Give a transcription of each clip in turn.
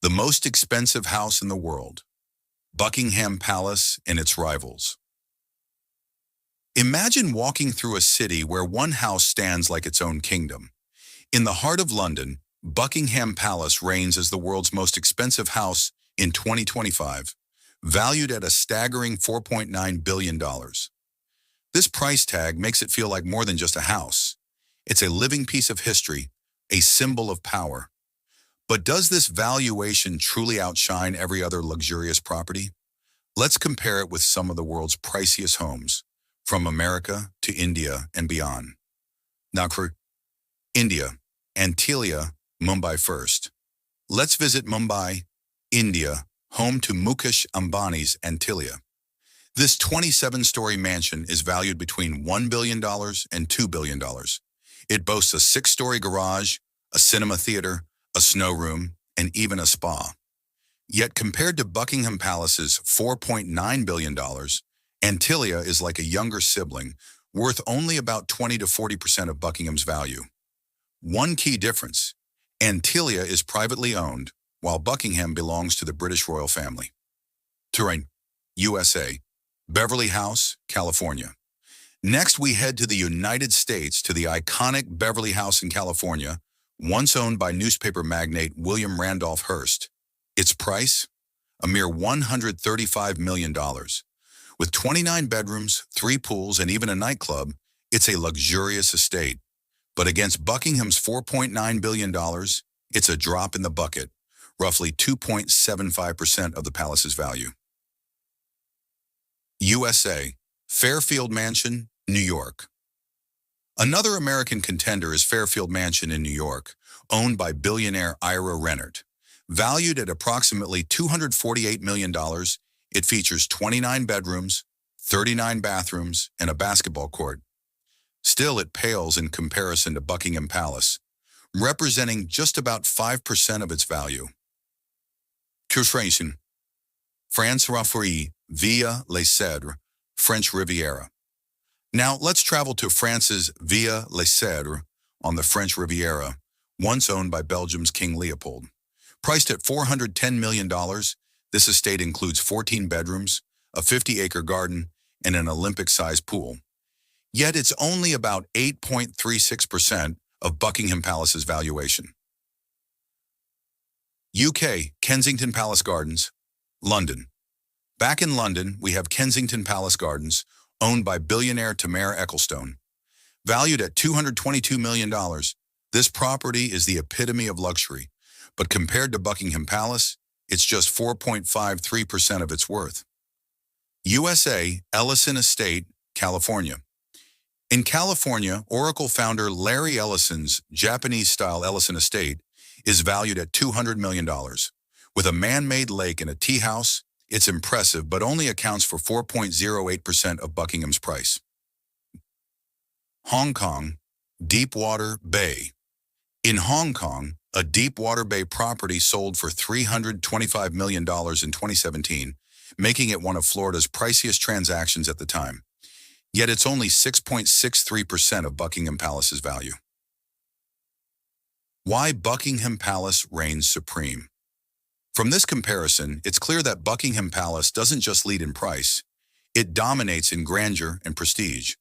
The most expensive house in the world, Buckingham Palace and its rivals. Imagine walking through a city where one house stands like its own kingdom. In the heart of London, Buckingham Palace reigns as the world's most expensive house in 2025, valued at a staggering $4.9 billion. This price tag makes it feel like more than just a house. It's a living piece of history, a symbol of power. But does this valuation truly outshine every other luxurious property? Let's compare it with some of the world's priciest homes, from America to India and beyond. Now, India, Antalya, Mumbai first. Let's visit Mumbai, India, home to Mukesh Ambani's Antalya. This 27-story mansion is valued between $1 billion and $2 billion. It boasts a 6-story garage, a cinema theater, a snow room, and even a spa. Yet compared to Buckingham Palace's $4.9 billion, Antalya is like a younger sibling, worth only about 20 to 40% of Buckingham's value. One key difference: Antalya is privately owned, while Buckingham belongs to the British royal family. Terrain: USA, Beverly House, California. Next, we head to the United States to the iconic Beverly House in California, once owned by newspaper magnate William Randolph Hearst. Its price? A mere $135 million. With 29 bedrooms, 3 pools, and even a nightclub, it's a luxurious estate. But against Buckingham's $4.9 billion, it's a drop in the bucket, roughly 2.75% of the palace's value. USA, Fairfield Mansion, New York. Another American contender is Fairfield Mansion in New York, owned by billionaire Ira Rennert. Valued at approximately $248 million, it features 29 bedrooms, 39 bathrooms, and a basketball court. Still, it pales in comparison to Buckingham Palace, representing just about 5% of its value. Curation, France via Les Cèdres, French Riviera. Now, let's travel to France's Via Les Cèdres on the French Riviera, once owned by Belgium's King Leopold. Priced at $410 million, this estate includes 14 bedrooms, a 50-acre garden, and an Olympic-sized pool. Yet it's only about 8.36% of Buckingham Palace's valuation. UK, Kensington Palace Gardens, London. Back in London, we have Kensington Palace Gardens, owned by billionaire Tamara Ecclestone. Valued at $222 million, this property is the epitome of luxury, but compared to Buckingham Palace, it's just 4.53% of its worth. USA, Ellison Estate, California. In California, Oracle founder Larry Ellison's Japanese-style Ellison Estate is valued at $200 million. With a man-made lake and a tea house, it's impressive, but only accounts for 4.08% of Buckingham's price. Hong Kong, Deepwater Bay. In Hong Kong, a Deepwater Bay property sold for $325 million in 2017, making it one of Florida's priciest transactions at the time. Yet it's only 6.63% of Buckingham Palace's value. Why Buckingham Palace reigns supreme? From this comparison, it's clear that Buckingham Palace doesn't just lead in price, it dominates in grandeur and prestige.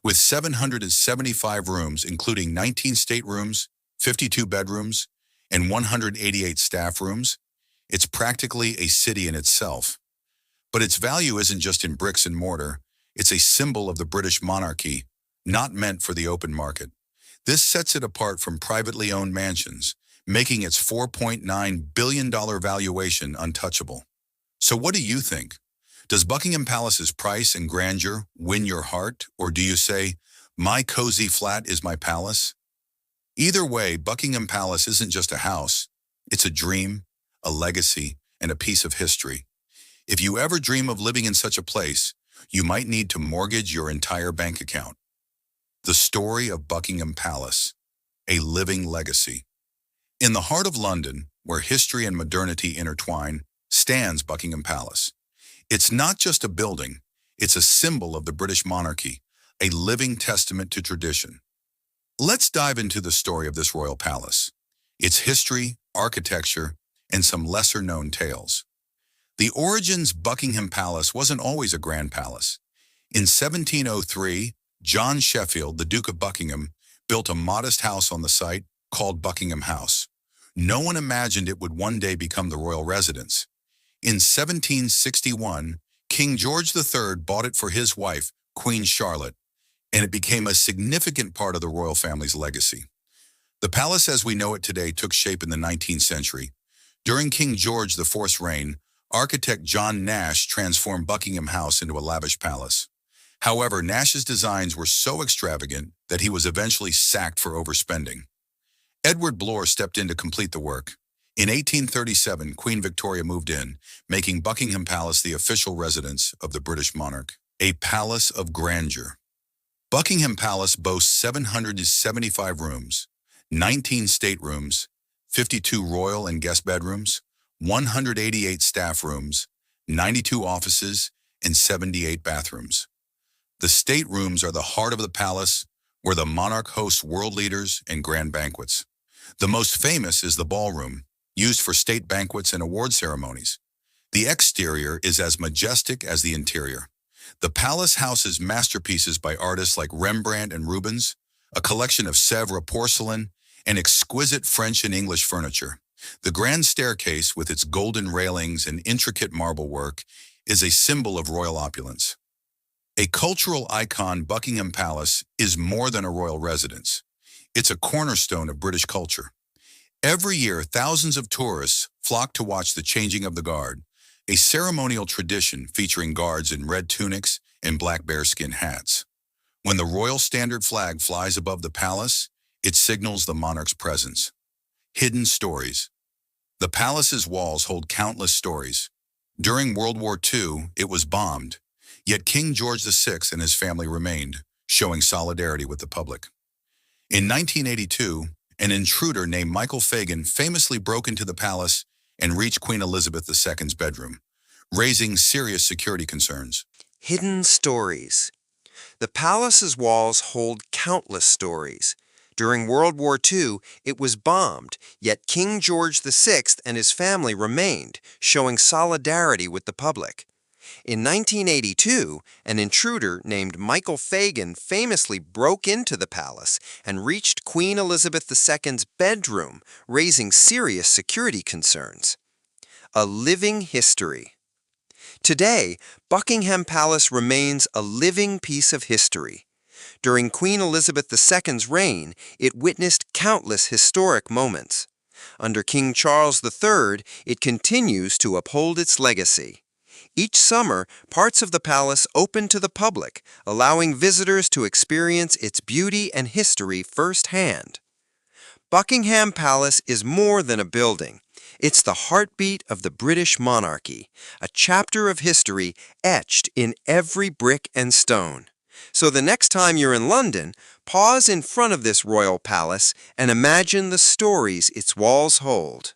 With 775 rooms, including 19 staterooms, 52 bedrooms, and 188 staff rooms, it's practically a city in itself. But its value isn't just in bricks and mortar, it's a symbol of the British monarchy, not meant for the open market. This sets it apart from privately owned mansions, making its $4.9 billion valuation untouchable. So what do you think? Does Buckingham Palace's price and grandeur win your heart, or do you say, my cozy flat is my palace? Either way, Buckingham Palace isn't just a house, it's a dream, a legacy, and a piece of history. If you ever dream of living in such a place, you might need to mortgage your entire bank account. The story of Buckingham Palace, a living legacy. In the heart of London, where history and modernity intertwine, stands Buckingham Palace. It's not just a building, it's a symbol of the British monarchy, a living testament to tradition. Let's dive into the story of this royal palace, its history, architecture, and some lesser-known tales. The origins Buckingham Palace wasn't always a grand palace. In 1703, John Sheffield, the Duke of Buckingham, built a modest house on the site called Buckingham House. No one imagined it would one day become the royal residence. In 1761, King George III bought it for his wife, Queen Charlotte, and it became a significant part of the royal family's legacy. The palace as we know it today took shape in the 19th century. During King George IV's reign, architect John Nash transformed Buckingham House into a lavish palace. However, Nash's designs were so extravagant that he was eventually sacked for overspending. Edward Bloor stepped in to complete the work. In 1837, Queen Victoria moved in, making Buckingham Palace the official residence of the British monarch. A palace of grandeur. Buckingham Palace boasts 775 rooms, 19 staterooms, 52 royal and guest bedrooms, 188 staff rooms, 92 offices, and 78 bathrooms. The staterooms are the heart of the palace, where the monarch hosts world leaders and grand banquets. The most famous is the ballroom, used for state banquets and award ceremonies. The exterior is as majestic as the interior. The palace houses masterpieces by artists like Rembrandt and Rubens, a collection of Sèvres porcelain, and exquisite French and English furniture. The grand staircase, with its golden railings and intricate marble work, is a symbol of royal opulence. A cultural icon, Buckingham Palace is more than a royal residence. It's a cornerstone of British culture. Every year, thousands of tourists flock to watch the changing of the guard, a ceremonial tradition featuring guards in red tunics and black bearskin hats. When the royal standard flag flies above the palace, it signals the monarch's presence. Hidden stories. The palace's walls hold countless stories. During World War II, it was bombed, yet King George VI and his family remained, showing solidarity with the public. In 1982, an intruder named Michael Fagan famously broke into the palace and reached Queen Elizabeth II's bedroom, raising serious security concerns. Hidden stories. The palace's walls hold countless stories. During World War II, it was bombed, yet King George VI and his family remained, showing solidarity with the public. In 1982, an intruder named Michael Fagan famously broke into the palace and reached Queen Elizabeth II's bedroom, raising serious security concerns. A living history. Today, Buckingham Palace remains a living piece of history. During Queen Elizabeth II's reign, it witnessed countless historic moments. Under King Charles III, it continues to uphold its legacy. Each summer, parts of the palace open to the public, allowing visitors to experience its beauty and history firsthand. Buckingham Palace is more than a building. It's the heartbeat of the British monarchy, a chapter of history etched in every brick and stone. So the next time you're in London, pause in front of this royal palace and imagine the stories its walls hold.